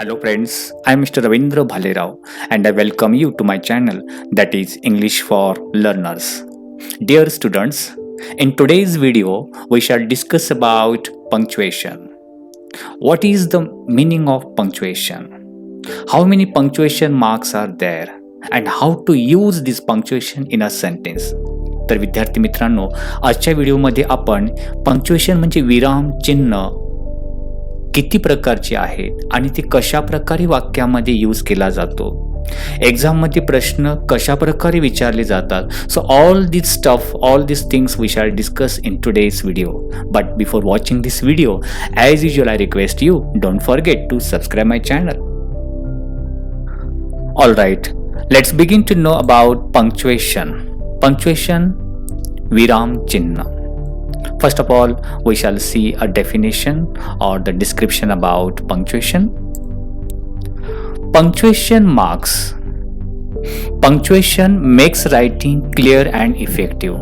Hello friends, I am Mr. Ravindra Bhalerao and I welcome you to my channel that is English for Learners. Dear students, in today's video we shall discuss about punctuation. What is the meaning of punctuation? How many punctuation marks are there and how to use this punctuation in a sentence? तर विद्यार्थी मित्रांनो, आजच्या व्हिडिओमध्ये आपण punctuation म्हणजे विराम चिन्ह किती प्रकारचे आहेत आणि ते कशा प्रकारे वाक्यामध्ये यूज केला जातो, एक्झाममध्ये प्रश्न कशा प्रकारे विचारले जातात, so all this stuff, all this things we shall discuss in today's video. But before watching this video, as usual I request you don't forget to subscribe my channel. All right, let's begin to know about punctuation. Punctuation, विराम चिन्ह. First of all, we shall see a definition or the description about punctuation. Punctuation marks. Punctuation makes writing clear and effective.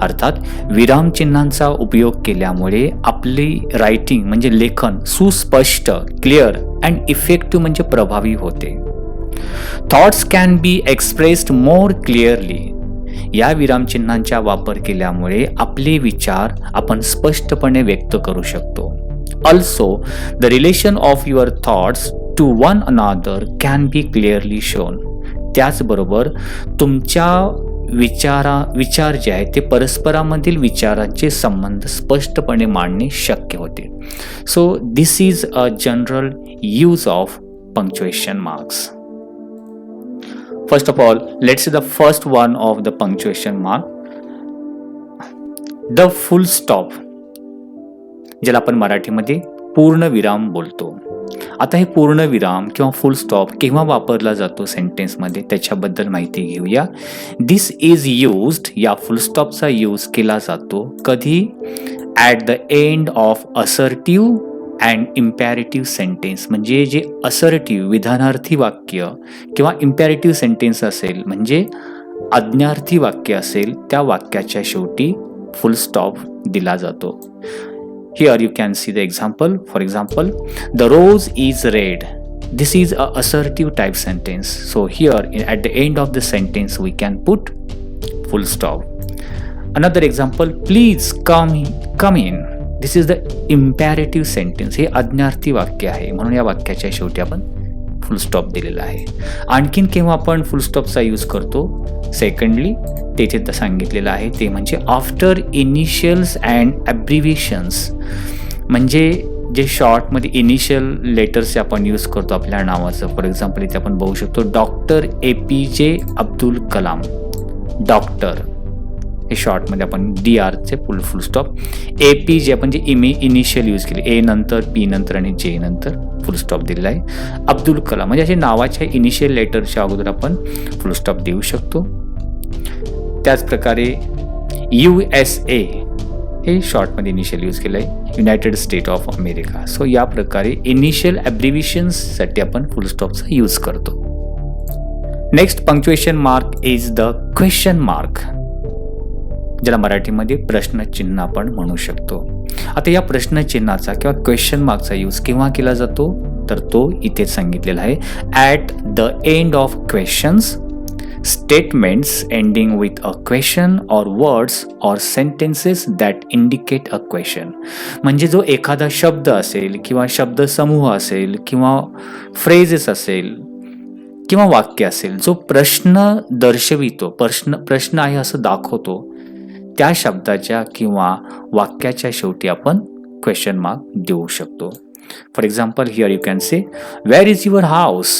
अर्थात विराम चिन्हांचा उपयोग केल्यामुळे आपली writing म्हणजे लेखन सुस्पष्ट, क्लिअर अँड इफेक्टिव्ह म्हणजे प्रभावी होते. Thoughts can be expressed more clearly. या विरामचिन्हांचा वापर केल्यामुळे आपले विचार आपण स्पष्टपणे व्यक्त करू शकतो. Also the relation of your thoughts to one another can be clearly shown. त्याचबरोबर तुमच्या विचार जे आहे ते परस्परामधील विचारांचे संबंध स्पष्टपणे मांडणे शक्य होते. So this is a general use of punctuation marks. First of all, let's see the first one of the punctuation mark. The full stop, ज्याला आपण मराठीमध्ये पूर्ण विराम बोलतो. आता हे पूर्ण विराम किंवा फुल स्टॉप केव्हा वापरला जातो सेंटेन्समध्ये त्याच्याबद्दल माहिती घेऊया. दिस इज यूज्ड, या फुल स्टॉपचा यूज केला जातो कधी? At the end of assertive and इम्पॅरेटिव्ह sentence. म्हणजे जे असर्टिव्ह विधानार्थी वाक्य किंवा इम्पॅरेटिव्ह सेंटेन्स असेल, म्हणजे आज्ञार्थी वाक्य असेल, त्या वाक्याच्या शेवटी फुल स्टॉप दिला जातो. Here you can see the example. For example, the rose is red. This is a assertive type sentence. So here at the end of the sentence we can put full stop. Another example, please come in. This is the imperative sentence. हे आज्ञार्थी वाक्य आहे म्हणून या वाक्याच्या शेवटी आपण फुल stop दिलेला आहे. आणखीन केव्हा आपण फुल स्टॉपचा यूज करतो? सेकंडली तेथे सांगितलेलं आहे ते म्हणजे आफ्टर इनिशियल्स अँड ॲब्रिव्हिएशन्स. म्हणजे जे शॉर्टमध्ये इनिशियल लेटर्स आपण यूज करतो आपल्या नावाचं. फॉर एक्झाम्पल इथे आपण बघू शकतो doctor APJ Abdul Kalam. Doctor हे शॉर्टमध्ये आपण DRचे फुल स्टॉप. APJ आपण जे इनिशियल यूज केले, A नंतर, P नंतर आणि J नंतर फुल स्टॉप दिलेला आहे. अब्दुल कलाम म्हणजे असे नावाच्या इनिशियल लेटरच्या अगोदर आपण फुल स्टॉप देऊ शकतो. त्याचप्रकारे USA हे शॉर्टमध्ये इनिशियल यूज केलं आहे, United state of America. So या प्रकारे इनिशियल ॲब्रिव्हिएशन्ससाठी आपण फुल स्टॉपचा यूज करतो. Next punctuation mark is the question mark, ज्याला मराठीमध्ये प्रश्नचिन्ह आपण म्हणू शकतो. आता या प्रश्नचिन्हाचा किंवा क्वेश्चन मार्कचा यूज केव्हा केला जातो तर तो इथे सांगितलेला आहे. At the end of questions, statements ending with a question or words or sentences that indicate a question. म्हणजे जो एखादा शब्द असेल किंवा शब्दसमूह असेल किंवा फ्रेजेस असेल किंवा वाक्य असेल जो प्रश्न दर्शवितो, प्रश्न आहे असं दाखवतो, त्या शब्दाच्या किंवा वाक्याच्या शेवटी आपण क्वेश्चन मार्क देऊ शकतो. For example, here you can say where is your house.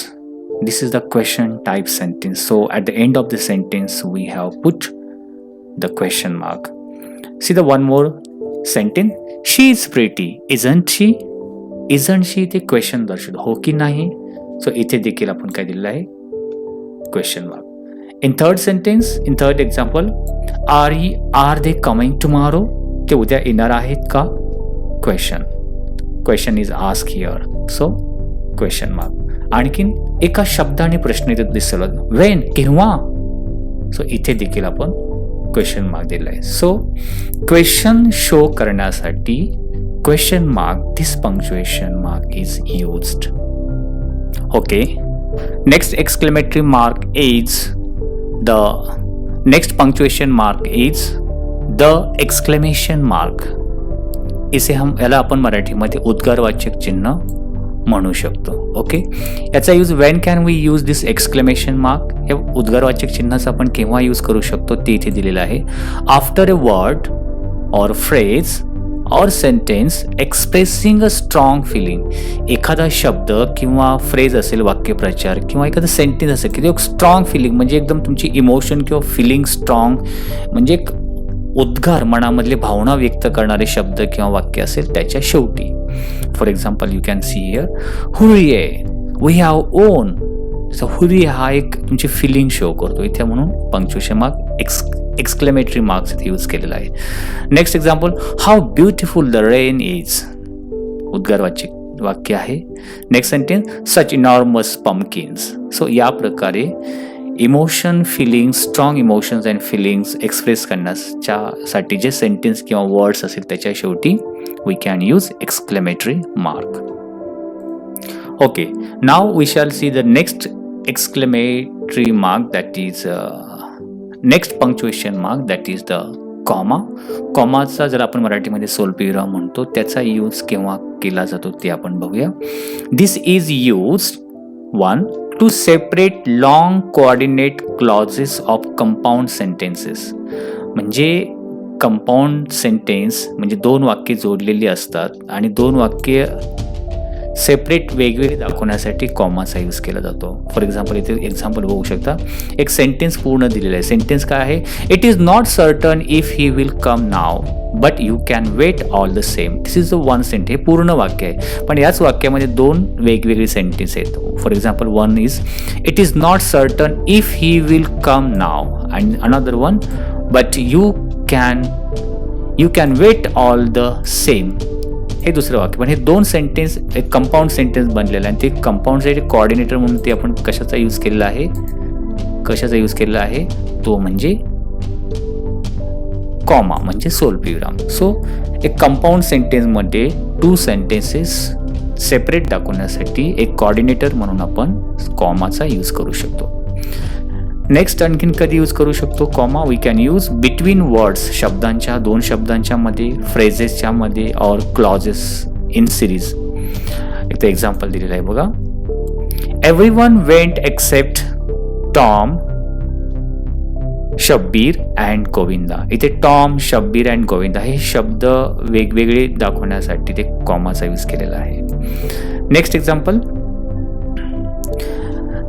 This is the question type sentence. So at the end of the sentence we have put the question mark. See the one more sentence, she is pretty. Isn't she. Isn't she ते क्वेश्चन दर्शवतो, हो की नाही. So इथे देखील आपण काय दिलेलं आहे? Question mark. In third sentence, in third example, are they coming tomorrow? ते उद्या येणार आहेत का? Question. Question is asked here. So, question mark. आणखीन एका शब्दाने प्रश्न इथे दिसला, when, केव्हा. सो इथे देखील आपण क्वेश्चन मार्क दिला आहे. सो क्वेश्चन शो करण्यासाठी question mark, this punctuation mark is used. Okay. Next exclamatory mark is the next punctuation mark is the exclamation mark. इसे हम याला आपण मराठीमध्ये उद्गारवाचक चिन्ह म्हणू शकतो. ओके, याचा use when can we use this exclamation mark. हे उद्गारवाचक चिन्हाचा आपण केव्हा यूज करू शकतो ते इथे दिलेलं आहे. After a word or phrase or sentence expressing a strong feeling. एखादा शब्द किंवा फ्रेज असेल, वाक्यप्रचार किंवा एखादा सेंटेन्स असेल की ते एक स्ट्रॉंग फिलिंग म्हणजे एकदम तुमची इमोशन किंवा फिलिंग स्ट्रॉंग म्हणजे एक उद्गार, मनामधले भावना व्यक्त करणारे शब्द किंवा वाक्य असेल त्याच्या शेवटी. For example you can see here hurray we have won. Hurray हा एक तुमची फिलिंग शो करतो इथे, म्हणून पंक्च्युएशन मार्क एक्सक्लेमेटरी मार्क्स इथे यूज केलेला आहे. Next example how beautiful the rain is. उद्गारवाचक वाक्य आहे. Next sentence such enormous pumpkins. So या प्रकारे emotion, feeling, strong emotions and feelings express करण्यासाठी जे सेंटेन्स किंवा वर्ड्स असेल त्याच्या शेवटी we can use exclamatory mark. Okay, now we shall see the next exclamatory mark that is next punctuation mark that is the comma. कॉमाचा जर आपण मराठीमध्ये स्वल्पविराम म्हणतो त्याचा यूज केव्हा केला जातो ते आपण बघूया. दिस is use 1 to separate long coordinate clauses of compound sentences. म्हणजे कंपाऊंड सेंटेन्स म्हणजे दोन वाक्ये जोडलेली असतात आणि दोन वाक्य सेपरेट वेगवेगळे दाखवण्यासाठी कॉमाचा यूज केला जातो. फॉर एक्झाम्पल इथे एक्झाम्पल बघू शकता. एक सेंटेन्स पूर्ण दिलेला आहे. सेंटेन्स काय आहे? It is not certain if he will come now but you can wait all the same. This is the one sentence. हे पूर्ण वाक्य आहे पण याच वाक्यामध्ये दोन वेगवेगळे सेंटेन्स आहेत. For example one is it is not certain if he will come now and another one but you can wait all the same. हे दुसरं वाक्य. पण हे दोन सेंटेन्स एक कंपाऊंड सेंटेन्स बनलेलं आहे आणि ते कंपाऊंडसाठी कोऑर्डिनेटर म्हणून ते आपण कशाचा यूज केलेला आहे तो म्हणजे कॉमा म्हणजे स्वल्पविराम. सो एक कंपाऊंड सेंटेन्समध्ये टू सेंटेन्सेस सेपरेट दाखवण्यासाठी एक कोऑर्डिनेटर म्हणून आपण कॉमाचा यूज करू शकतो. नेक्स्ट आणखीन कधी यूज करू शकतो comma? We can use between words, शब्दांच्या, दोन शब्दांच्या मध्ये, फ्रेजेसच्या मध्ये और क्लॉजेस इन सिरीज. इथे एक्झाम्पल दिलेलं आहे बघा. Everyone went except Tom, Shabbir and Govinda. इथे टॉम, शब्बीर अँड गोविंदा हे शब्द वेगवेगळे दाखवण्यासाठी ते कॉमाचा यूज केलेला आहे. Next example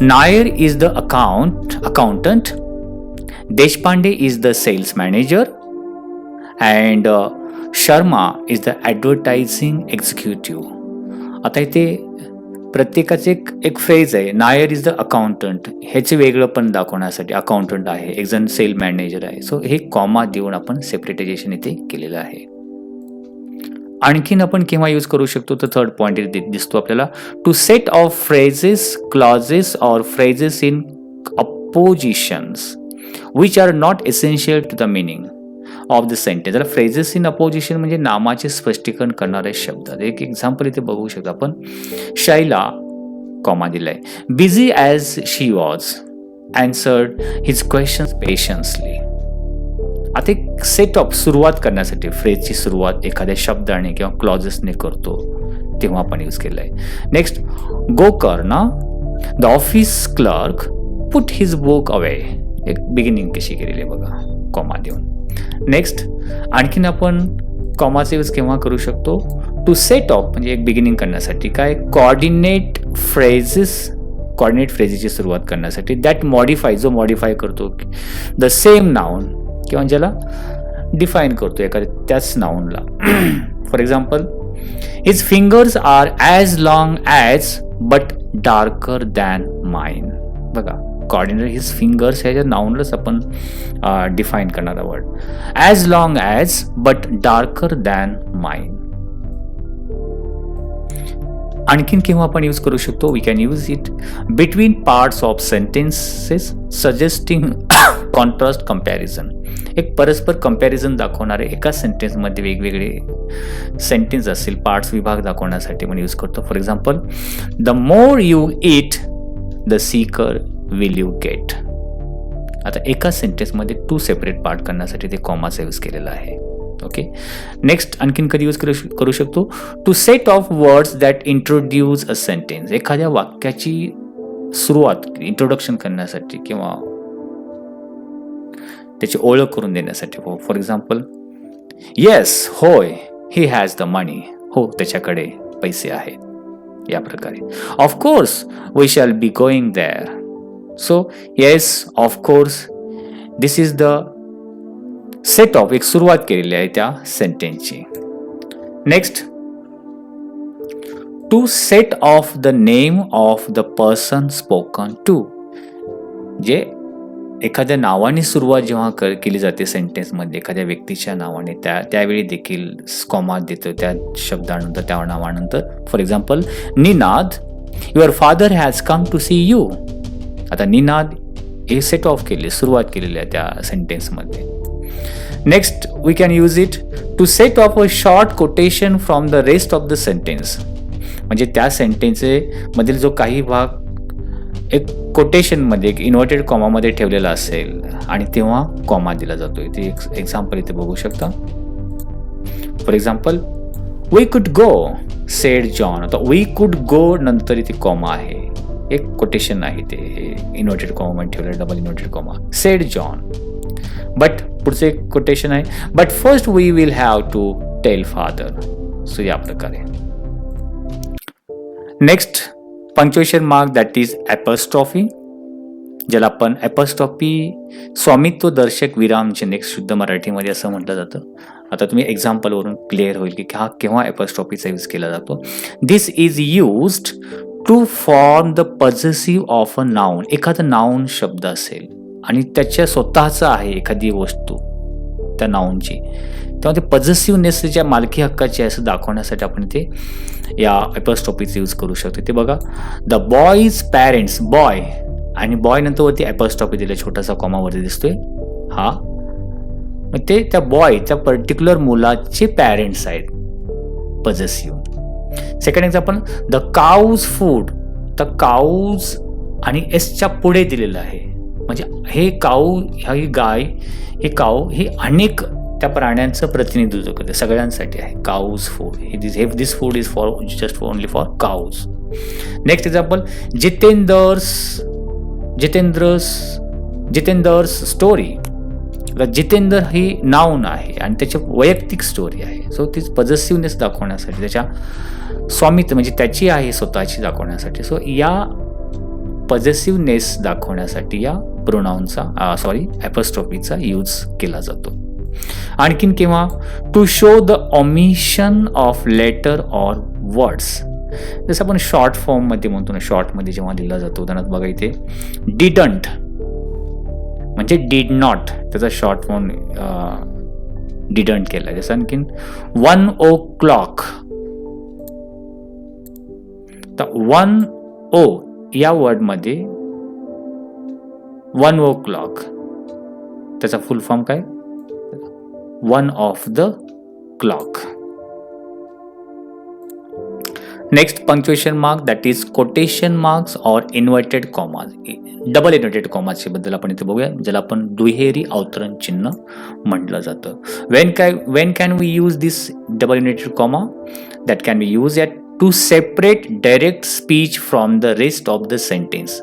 Nair is the accountant, Deshpande is the sales manager, and Sharma is the advertising executive. आता इथे प्रत्येकाचे एक फ्रेज आहे. नायर इज द अकाउंटंट, ह्याचे वेगळं पण दाखवण्यासाठी अकाउंटंट आहे, एक जण सेल मॅनेजर आहे. सो हे कॉमा देऊन आपण सेपरेटायझेशन इथे केलेलं आहे. आणखीन आपण केव्हा यूज करू शकतो तर थर्ड पॉइंट दिसतो आपल्याला. To set off phrases, clauses or phrases in appositions which are not essential to the meaning of the sentence. जरा फ्रेजेस इन अपोजिशन म्हणजे नामाचे स्पष्टीकरण करणारे शब्द. एक एक्झाम्पल इथे बघू शकतो आपण. शैला कॉमा दिलाय. Busy as she was answered his questions patiently. आता एक सेट ऑफ सुरुवात करण्यासाठी फ्रेजची सुरुवात एखाद्या शब्दाने किंवा क्लॉजेसने करतो तेव्हा आपण यूज केलं आहे. नेक्स्ट गोकर ना the office clerk put his book away. एक बिगिनिंग कशी केलेली आहे बघा कॉमा देऊन. नेक्स्ट आणखीन आपण कॉमाचा यूज केव्हा करू शकतो? टू सेट ऑफ म्हणजे एक बिगिनिंग करण्यासाठी काय कोऑर्डिनेट फ्रेजेसची सुरुवात करण्यासाठी. दॅट मॉडिफाय जो मॉडिफाय करतो द सेम नाउन किंवा ज्याला डिफाईन करतो एखाद्या त्याच नाउनला. For example his fingers are as long as but darker than mine. बघा कोऑर्डिनेटर हिज फिंगर्स ह्याच्या नाउनलाच आपण डिफाईन करणारा word. As long as but darker than mine. आणखीन केव्हा आपण यूज करू शकतो? We can use it between parts of sentences suggesting contrast comparison. एक परस्पर कंपॅरिझन दाखवणारे एका सेंटेन्समध्ये वेगवेगळे सेंटेन्स असतील, पार्ट्स विभाग दाखवण्यासाठी आपण यूज करतो. For example, the more you eat the seeker will you get. आता एका सेंटेन्समध्ये 2 सेपरेट पार्ट करण्यासाठी ते कॉमाचा यूज केलेला आहे. ओके, नेक्स्ट आणखीन कधी यूज करू शकतो, to set off words that introduce a sentence. एखाद्या वाक्याची सुरुवात, इंट्रोडक्शन करण्यासाठी किंवा त्याची ओळख करून देण्यासाठी. फॉर एक्झाम्पल, येस, होय, ही हॅज द मनी. हो, त्याच्याकडे पैसे आहेत, या प्रकारे. Of course we shall be going there. So yes, of course, this is the set off, एक सुरुवात केलेली आहे त्या सेंटेन्सची. Next, to set off the name of the person spoken to. जे एखाद्या नावाने सुरुवात जेव्हा केली जाते सेंटेन्समध्ये, एखाद्या व्यक्तीच्या नावाने, त्यावेळी देखील कॉमा देतो त्या शब्दानंतर, त्या नावानंतर. For example, Ninad, your father has come to see you. आता निनाद हे सेट ऑफ केले, सुरुवात केलेली आहे त्या सेंटेन्समध्ये. Next, we can use it to set off a short quotation from the rest of the sentence. म्हणजे त्या सेंटेन्सचे मधील जो काही भाग एक कोटेशनमध्ये, एक इन्व्हर्टेड कॉमामध्ये ठेवलेला असेल आणि तेव्हा कॉमा दिला जातो. इथे एक एक्झाम्पल इथे बघू शकता. For example, we could go said John. आता वी कुड गो नंतर इथे कॉमा आहे, एक कोटेशन आहे, ते इन्व्हर्टेड कॉमामध्ये ठेवलेलं, double inverted comma. Said John, but पुढचं एक कोटेशन आहे, but first we will have to tell father. So या प्रकारे. Next, punctuation mark that is apostrophe, ज्याला आपण ॲपॉस्ट्रॉफी स्वामित्व दर्शक विराम चिन्ह शुद्ध मराठीमध्ये असं म्हटलं जातं. आता तुम्ही एक्झाम्पलवरून क्लिअर होईल की हा केव्हा ॲपॉस्ट्रॉफीचा यूज केला जातो. This is used to form the possessive of a noun. एखादा नाउन शब्द असेल आणि त्याच्या स्वतःचं आहे एखादी वस्तू त्या नाउनची, तेव्हा ते पॉझेसिव्हनेसच्या मालकी हक्काची असं दाखवण्यासाठी आपण ते या ॲपॉस्ट्रॉफीचा यूज करू शकतो. ते बघा, द बॉयज पॅरेंट्स, बॉय आणि बॉय नंतर वरती ॲपॉस्ट्रॉफी दिला, छोटासा कॉमा वरती दिसतोय हा. मग ते त्या बॉय, त्या पर्टिक्युलर मुलाचे पॅरेंट्स आहेत, possessive. Second example, the cows' food. The cows' आणि एसच्या पुढे दिलेलं आहे, म्हणजे हे काऊ, ही गाय, हे काऊ, हे अनेक त्या प्राण्यांचं प्रतिनिधित्व करते, सगळ्यांसाठी आहे. Cows' food, this food is for just only for cows. Next example, Jitendra's story. Jitendra ही नाउन आहे आणि त्याची वैयक्तिक स्टोरी आहे. सो ती पॉझेसिव्हनेस दाखवण्यासाठी, त्याच्या स्वामित्व म्हणजे त्याची आहे स्वतःची दाखवण्यासाठी. सो या पॉझेसिव्हनेस दाखवण्यासाठी या प्रोनाउनचा ॲपॉस्ट्रॉफीचा यूज केला जातो. आणखीन केव्हा, to show the omission of letter or words. जसं आपण शॉर्ट फॉर्ममध्ये म्हणतो ना, शॉर्टमध्ये जेव्हा लिहिला जातो, उदाहरणार्थ बघा इथे डिडंट म्हणजे डिड नॉट, त्याचा शॉर्ट फॉर्म डिडंट केला. जसं आणखीन 1 o'clock. तर 1 O या वर्डमध्ये 1 o'clock त्याचा फुल फॉर्म काय, 1 of the clock. Next, punctuation mark, that is quotation marks or inverted commas. Double inverted कॉमाच्या बद्दल आपण इथे बघूया, ज्याला आपण दुहेरी अवतरण चिन्ह म्हटलं जातं. when can we use this double inverted comma? That can be used to separate direct speech from the rest of the sentence.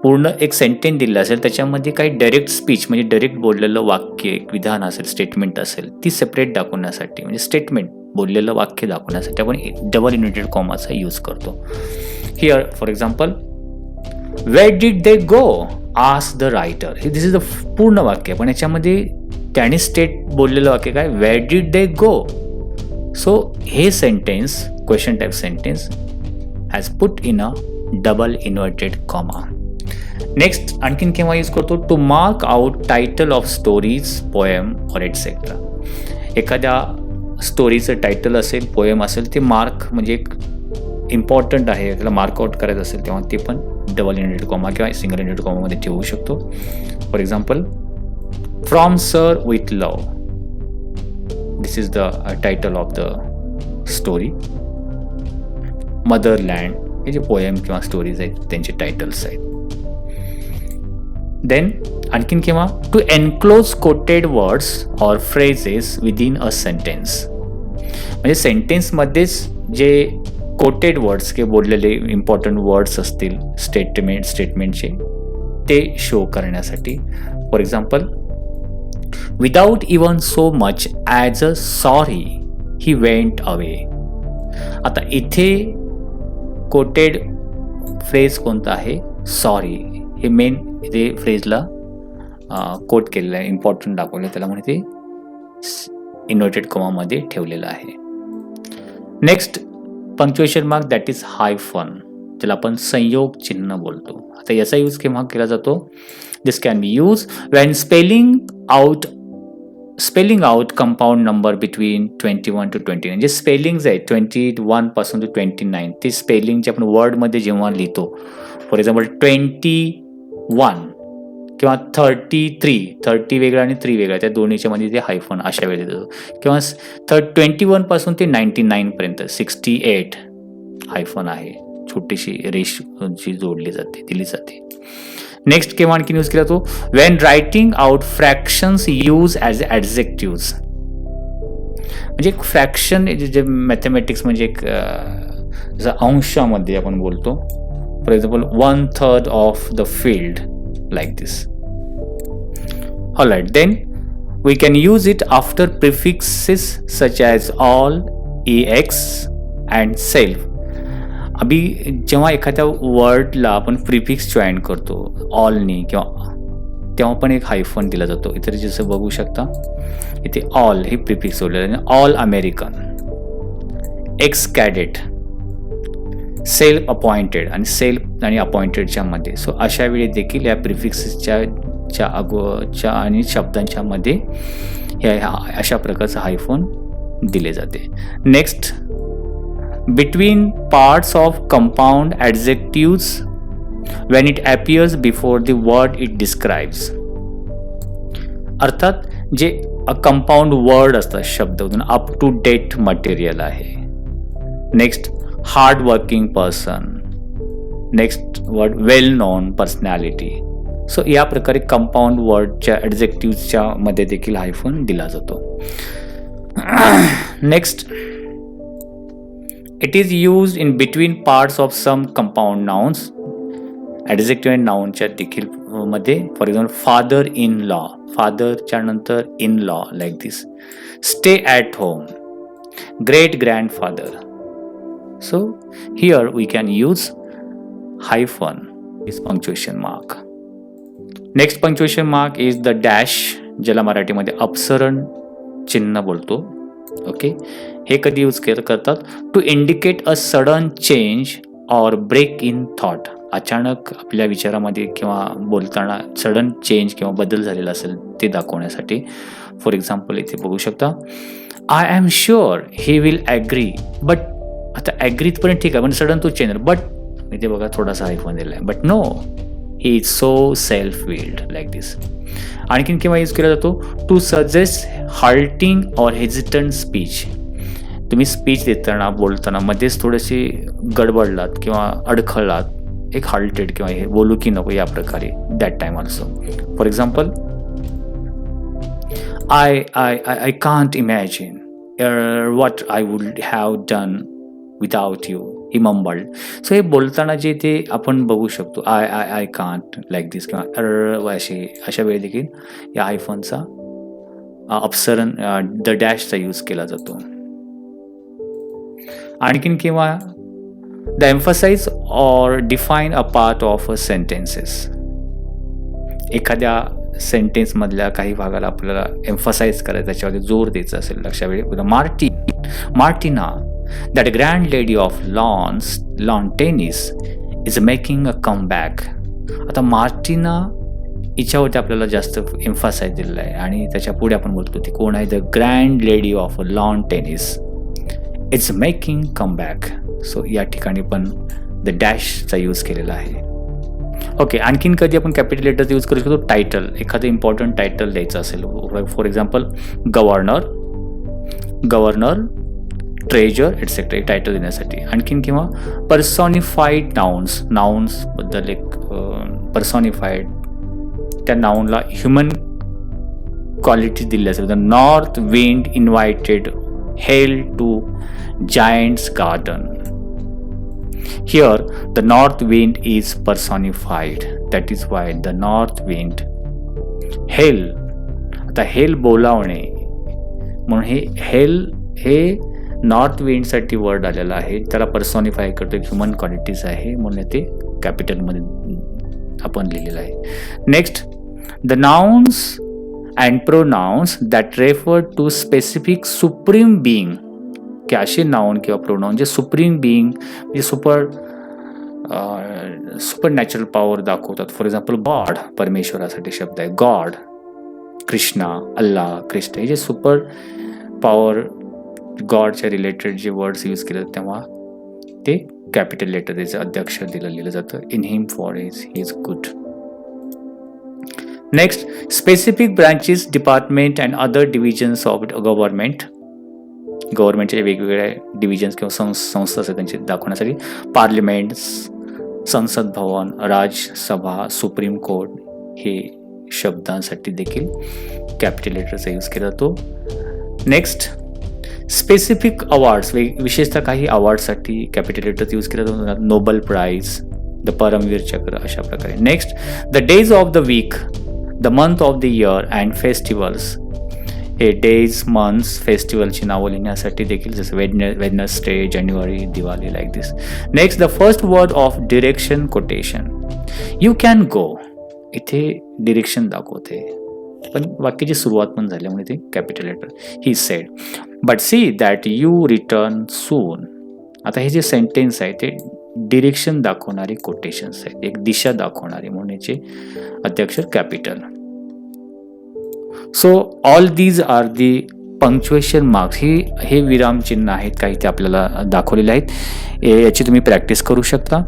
पूर्ण एक सेंटेन्स दिलं असेल, त्याच्यामध्ये काही डायरेक्ट स्पीच म्हणजे डायरेक्ट बोललेलं वाक्य, एक विधान असेल, स्टेटमेंट असेल, ती सेपरेट दाखवण्यासाठी, म्हणजे स्टेटमेंट बोललेलं वाक्य दाखवण्यासाठी आपण डबल इन्व्हर्टेड कॉमाचा यूज करतो. Here for example, wear did they go ask the writer. हे दिस इज द पूर्ण वाक्य, पण याच्यामध्ये त्याने स्टेट बोललेलं वाक्य काय, where did they go. So हे sentence, question type sentence has put in a double inverted comma. Next आणखीन केव्हा यूज करतो, to mark out title of stories, poem or etcetera. एखाद्या स्टोरीचं टायटल असेल, पोएम असेल, ते मार्क म्हणजे एक इम्पॉर्टंट आहे, त्याला मार्कआउट करायचं असेल तेव्हा ते पण डबल इन्व्हर्टेड कॉमा किंवा सिंगल इन्व्हर्टेड कॉमामध्ये ठेवू शकतो. For example, from sir with love. This is the title of the story. Motherland हे जे पोएम किंवा स्टोरीज आहेत त्यांचे टायटल्स आहेत. देन आणखीन किंवा to enclose quoted words or phrases within a sentence. म्हणजे सेंटेन्समध्येच जे कोटेड वर्ड्स किंवा बोललेले इम्पॉर्टंट वर्ड्स असतील स्टेटमेंटचे ते शो करण्यासाठी. For example, without even so much as a sorry he went away. आता इथे कोटेड फ्रेज कोणता आहे? सॉरी. हे मेन इथे फ्रेजला कोट केलेलं आहे, इम्पॉर्टंट दाखवलं, त्याला म्हणजे ते इन्व्हर्टेड कॉमामध्ये ठेवलेलं आहे. Next punctuation mark, that is hyphen, ज्याला आपण संयोग चिन्ह बोलतो. आता याचा यूज केव्हा केला जातो? This can be use when spelling out compound number between 21 to 29. जे स्पेलिंग्स आहेत 21 पासून to 29, ते स्पेलिंग जे आपण वर्डमध्ये जेव्हा लिहितो, फॉर एक्झाम्पल 21 किंवा 30 वेगळा आणि 3 वेगळा, त्या दोन्हीच्या मध्ये ते हायफन अशा वेळेला देतो. किंवा 21 पासून ते 99 पर्यंत 68 हायफन आहे, छोटीशी रेष जी जोडली जाते, दिली जाते. नेक्स्ट केव्हा आणखी यूज केला जातो? Wien writing out fractions use as adjectives. म्हणजे एक फ्रॅक्शन जे मॅथमॅटिक्स म्हणजे एक अंशामध्ये आपण बोलतो. For example 1/3 of the field, like this. Alright, then we can use it after prefixes such as all, ex and self. अभी जेव्हा एखाद्या वर्डला आपण प्रिफिक्स जॉईन करतो ऑलनी किंवा, तेव्हा पण एक हायफन दिला जातो. इथे जसं बघू शकता इथे ऑल हे प्रिफिक्स जोडलेलं आहे. All American, x cadet, self appointed आणि सेल्फ आणि अपॉइंटेडच्या मध्ये. सो अशा वेळी देखील या प्रिफिक्सच्या अगोदरच्या आणि शब्दांच्या मध्ये अशा प्रकारचं हायफोन दिले जाते. Next, between parts of compound adjectives when it appears before the word it describes. अर्थात जे कंपाऊंड वर्ड असतात शब्द अप टू डेट मटेरियल आहे. Next, hard working person. Next word, well known personality. So या प्रकारे compound वर्डच्या ॲडजेक्टिव्हच्या मध्ये देखील hyphen दिला जातो. Next, it is used in between parts of some compound nouns. Adjective and नाउनच्या देखील मध्ये. For example father in law, फादरच्या नंतर in law, like this. Stay at home, great grandfather. So here we can use hyphen, is punctuation mark. Next punctuation mark is the dash, ज्याला मराठीमध्ये अपसरण चिन्ह बोलतो. ओके, हे कधी यूज करतात? To indicate a sudden change or break in thought. अचानक आपल्या विचारामध्ये किंवा बोलताना सडन चेंज किंवा बदल झालेला असेल ते दाखवण्यासाठी. फॉर एक्झाम्पल इथे बघू शकता, I am sure he will agree, but आता ॲग्रीत पण ठीक आहे, पण सडन तो चेंज, बट इथे बघा थोडासा हायफन दिला आहे. But no, he is so self willed, like this. आणखीन केव्हा यूज केला जातो? To suggest halting or hesitant speech. तुम्ही स्पीच देताना बोलताना मध्येच थोडेसे गडबडलात किंवा अडखळलात, एक हाल्टेड किंवा हे बोलू की नको या प्रकारे, that time also. For example, I can't imagine what I would have done without you, he mumbled. So हे बोलताना जे ते आपण बघू शकतो, आय कांट लाईक दिस किंवा अशा वेळी देखील या हायफनचा अपसरण द डॅशचा यूज केला जातो. आणखीन किंवा the emphasize or define a part of a sentences. एखाद्या सेंटेन्स मधल्या काही भागाला आपल्याला एम्फसाइज करायचं, त्याच्यामध्ये जोर द्यायचा असेल, लक्षात वेळी Martina, that grand lady of lawn tennis is making a comeback. आता मार्टिना हिच्यावरती आपल्याला जास्त एम्फसाइज दिलेला आहे आणि त्याच्या पुढे आपण बोलतो ती कोण आहे? The grand lady of lawn tennis is making comeback. So या ठिकाणी पण द डॅशचा यूज केलेला आहे. ओके, आणखीन कधी आपण कॅपिटल लेटर्स यूज करू शकतो? टायटल, एखादं इम्पॉर्टंट टायटल द्यायचं असेल, for example governor, treasure etcetera, एक टायटल देण्यासाठी. आणखीन किंवा पर्सॉनिफाईड नाउन्स बद्दल एक पर्सॉनिफाईड, त्या नाउनला ह्युमन क्वालिटी दिली असेल. The north wind invited hail to giant's garden. Here the north wind is personified. That is why the north wind. Hail, आता हेल बोलावणे म्हणून हेल हे नॉर्थ विंड साठी वर्ड आलेला आहे, त्याला पर्सॉनिफाय करतो, ह्युमन क्वालिटीज आहे म्हणून ते कॅपिटलमध्ये आपण लिहिलेलं आहे. Next, the nouns and pronouns that refer to specific supreme being, की असे नाउन किंवा प्रोनाउन जे सुप्रीम बिईंग म्हणजे सुपर नॅचरल पॉवर दाखवतात. फॉर एक्झाम्पल गॉड, परमेश्वरासाठी शब्द आहे गॉड, कृष्णा, अल्लाह, कृष्ण, हे जे सुपर पॉवर गॉडच्या रिलेटेड जे वर्ड्स यूज केले तेव्हा ते कॅपिटल लेटर त्याचं अध्यक्षर दिलं जातं. In him for he is good. Next, specific branches, department and other divisions of गव्हर्नमेंटचे वेगवेगळे डिव्हिजन्स किंवा संस्था त्यांचे दाखवण्यासाठी पार्लिमेंट, संसद भवन, राज्यसभा, सुप्रीम कोर्ट हे शब्दांसाठी देखील कॅपिटल लेटरचा यूज केला जातो. नेक्स्ट, स्पेसिफिक अवॉर्ड्स, विशेषतः काही अवॉर्डसाठी कॅपिटल लेटर्स यूज केला जातो. Nobel price, the Paramvir Chakra, अशा प्रकारे. Next, the days of the week, the month of the year and festivals, हे डेज, मंथ्स, फेस्टिवलची नावं लिहिण्यासाठी देखील, जसं Wednesday, January, Diwali, like this. Next, the first word of direction quotation, you can go, इथे direction दाखवते पण वाक्याची सुरुवात पण झाल्यामुळे ते capital letter. He said but see that you return soon. आता हे जे सेंटेन्स आहे ते डिरेक्शन दाखवणारे कोटेशन्स आहेत, एक दिशा दाखवणारे म्हणून याचे अध्यक्षर capital. So all these are the punctuation marks, हे विरामचिन्ह आहेत काही, ते आपल्याला दाखवलेले आहेत. याची तुम्ही प्रॅक्टिस करू शकता.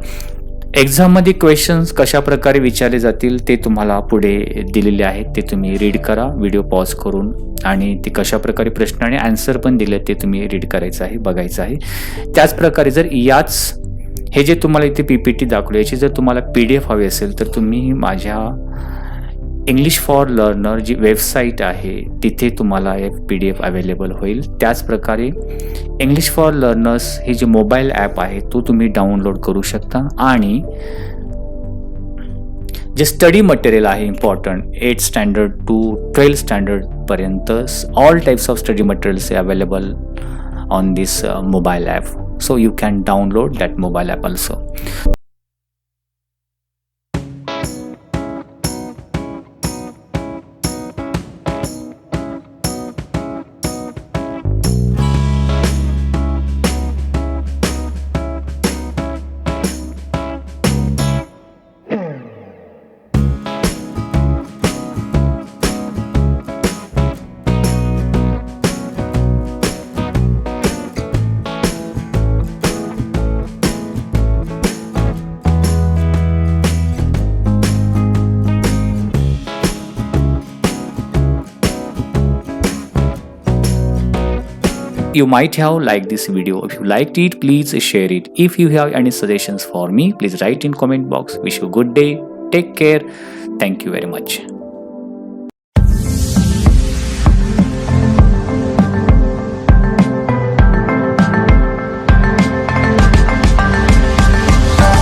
एक्झाममध्ये क्वेश्चन्स कशा प्रकारे विचारले जातील ते तुम्हाला पुढे दिलेले आहेत, ते तुम्ही रीड करा व्हिडिओ पॉज करून, आणि ते कशा प्रकारे प्रश्न आणि आन्सर पण दिले ते तुम्ही रीड करायचं आहे, बघायचं आहे. त्याचप्रकारे जर हे जे तुम्हाला इथे PPT दाखवले याची जर तुम्हाला PDF हवी असेल तर तुम्ही माझ्या इंग्लिश फॉर लर्नर जी वेबसाईट आहे तिथे तुम्हाला एक PDF अवेलेबल होईल. त्याचप्रकारे इंग्लिश फॉर लर्नर्स हे जे मोबाईल ॲप आहे तो तुम्ही डाउनलोड करू शकता, आणि जे स्टडी मटेरियल आहे important 8th standard to 12th standard पर्यंत all types of study materials available on this mobile app. So you can download that mobile app also. You might have liked this video. If you liked it, please share it. If you have any suggestions for me, please write in comment box. Wish you a good day. Take care. Thank you very much.